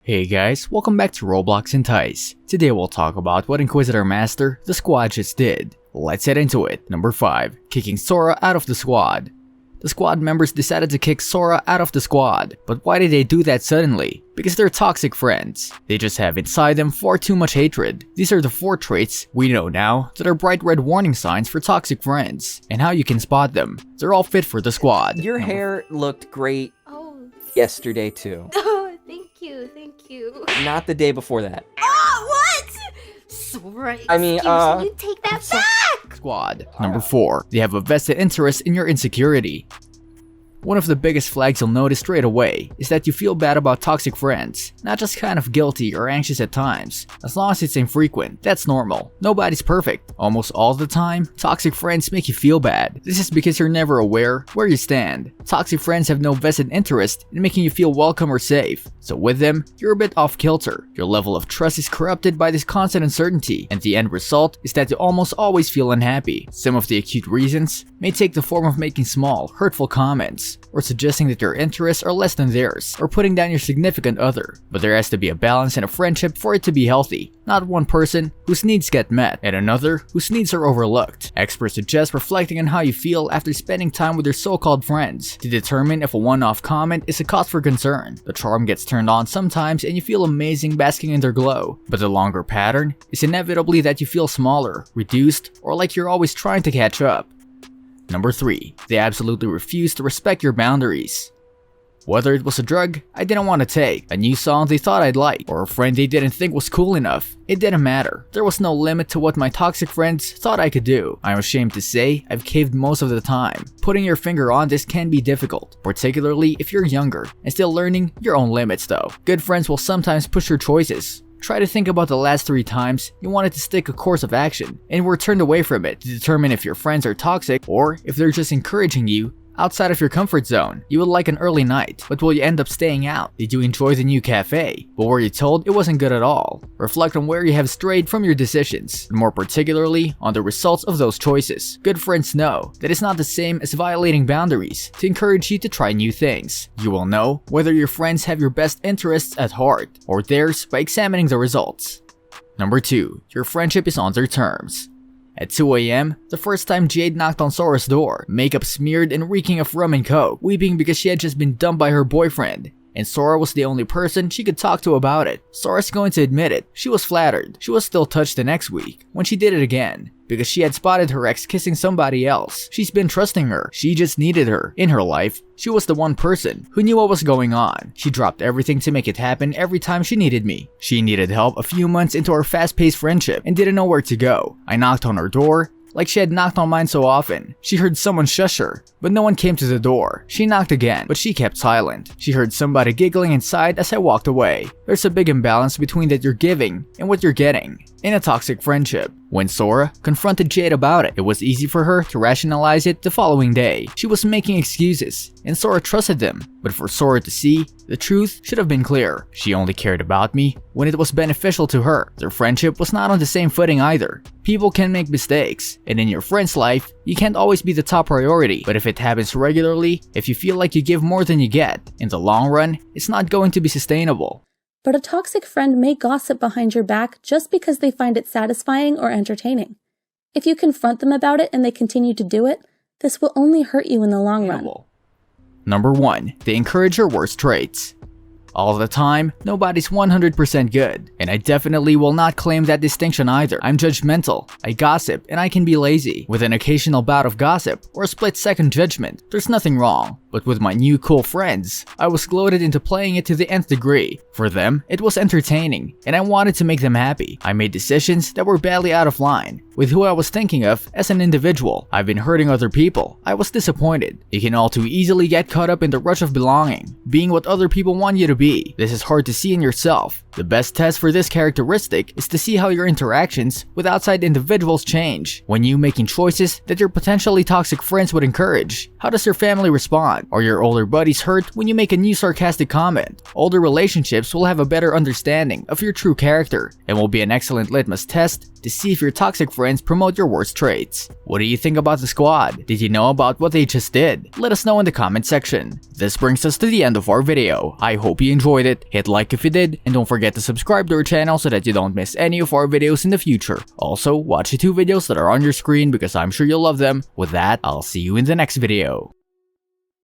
Hey guys, welcome back to Roblox Entice. Today we'll talk about what InquisitorMaster The Squad just did. Let's head into it. Number 5. Kicking Sora out of the squad. The squad members decided to kick Sora out of the squad, but why did they do that suddenly? Because they're toxic friends. They just have inside them far too much hatred. These are the 4 traits we know now that are bright red warning signs for toxic friends, and how you can spot them. They're all fit for the squad. Your hair looked great yesterday too. Oh, thank you. Not the day before that. Oh, what? Sora, I mean, you take that back! Squad. Number 4. They have a vested interest in your insecurity. One of the biggest flags you'll notice straight away is that you feel bad about toxic friends, not just kind of guilty or anxious at times. As long as it's infrequent, that's normal. Nobody's perfect. Almost all the time, toxic friends make you feel bad. This is because you're never aware where you stand. Toxic friends have no vested interest in making you feel welcome or safe. So with them, you're a bit off kilter. Your level of trust is corrupted by this constant uncertainty, and the end result is that you almost always feel unhappy. Some of the acute reasons may take the form of making small, hurtful comments, or suggesting that your interests are less than theirs, or putting down your significant other. But there has to be a balance in a friendship for it to be healthy. Not one person whose needs get met, and another whose needs are overlooked. Experts suggest reflecting on how you feel after spending time with your so-called friends to determine if a one-off comment is a cause for concern. The charm gets turned on sometimes and you feel amazing basking in their glow, but the longer pattern is inevitably that you feel smaller, reduced, or like you're always trying to catch up. Number 3. They absolutely refuse to respect your boundaries. Whether it was a drug I didn't want to take, a new song they thought I'd like, or a friend they didn't think was cool enough, it didn't matter. There was no limit to what my toxic friends thought I could do. I'm ashamed to say I've caved most of the time. Putting your finger on this can be difficult, particularly if you're younger and still learning your own limits though. Good friends will sometimes push your choices. Try to think about the last 3 times you wanted to stick a course of action and were turned away from it to determine if your friends are toxic or if they're just encouraging you outside of your comfort zone. You would like an early night, but will you end up staying out? Did you enjoy the new cafe, but were you told it wasn't good at all? Reflect on where you have strayed from your decisions, and more particularly on the results of those choices. Good friends know that it's not the same as violating boundaries to encourage you to try new things. You will know whether your friends have your best interests at heart or theirs by examining the results. Number 2. Your friendship is on their terms. At 2 AM, the first time Jade knocked on Sora's door, makeup smeared and reeking of rum and coke, weeping because she had just been dumped by her boyfriend, and Sora was the only person she could talk to about it. Sora's going to admit it, she was flattered. She was still touched the next week, when she did it again, because she had spotted her ex kissing somebody else. She's been trusting her, she just needed her. In her life, she was the one person who knew what was going on. She dropped everything to make it happen every time she needed me. She needed help a few months into our fast-paced friendship and didn't know where to go. I knocked on her door, like she had knocked on mine so often. She heard someone shush her, but no one came to the door. She knocked again, but she kept silent. She heard somebody giggling inside as I walked away. There's a big imbalance between that you're giving and what you're getting in a toxic friendship. When Sora confronted Jade about it, it was easy for her to rationalize it the following day. She was making excuses, and Sora trusted them. But for Sora to see, the truth should have been clear. She only cared about me when it was beneficial to her. Their friendship was not on the same footing either. People can make mistakes, and in your friend's life, you can't always be the top priority. But if it happens regularly, if you feel like you give more than you get, in the long run, it's not going to be sustainable. But a toxic friend may gossip behind your back just because they find it satisfying or entertaining. If you confront them about it and they continue to do it, this will only hurt you in the long run. Number 1. They encourage your worst traits. All the time, nobody's 100% good, and I definitely will not claim that distinction either. I'm judgmental, I gossip, and I can be lazy. With an occasional bout of gossip or a split-second judgment, there's nothing wrong. But with my new cool friends, I was goaded into playing it to the nth degree. For them, it was entertaining, and I wanted to make them happy. I made decisions that were badly out of line with who I was thinking of as an individual. I've been hurting other people. I was disappointed. You can all too easily get caught up in the rush of belonging, being what other people want you to be. This is hard to see in yourself. The best test for this characteristic is to see how your interactions with outside individuals change. When you making choices that your potentially toxic friends would encourage, how does your family respond? Are your older buddies hurt when you make a new sarcastic comment? Older relationships will have a better understanding of your true character and will be an excellent litmus test to see if your toxic friends promote your worst traits. What do you think about the squad? Did you know about what they just did? Let us know in the comment section. This brings us to the end of our video. I hope you enjoyed it, hit like if you did, and don't forget to subscribe to our channel so that you don't miss any of our videos in the future. Also, watch the 2 videos that are on your screen because I'm sure you'll love them. With that, I'll see you in the next video.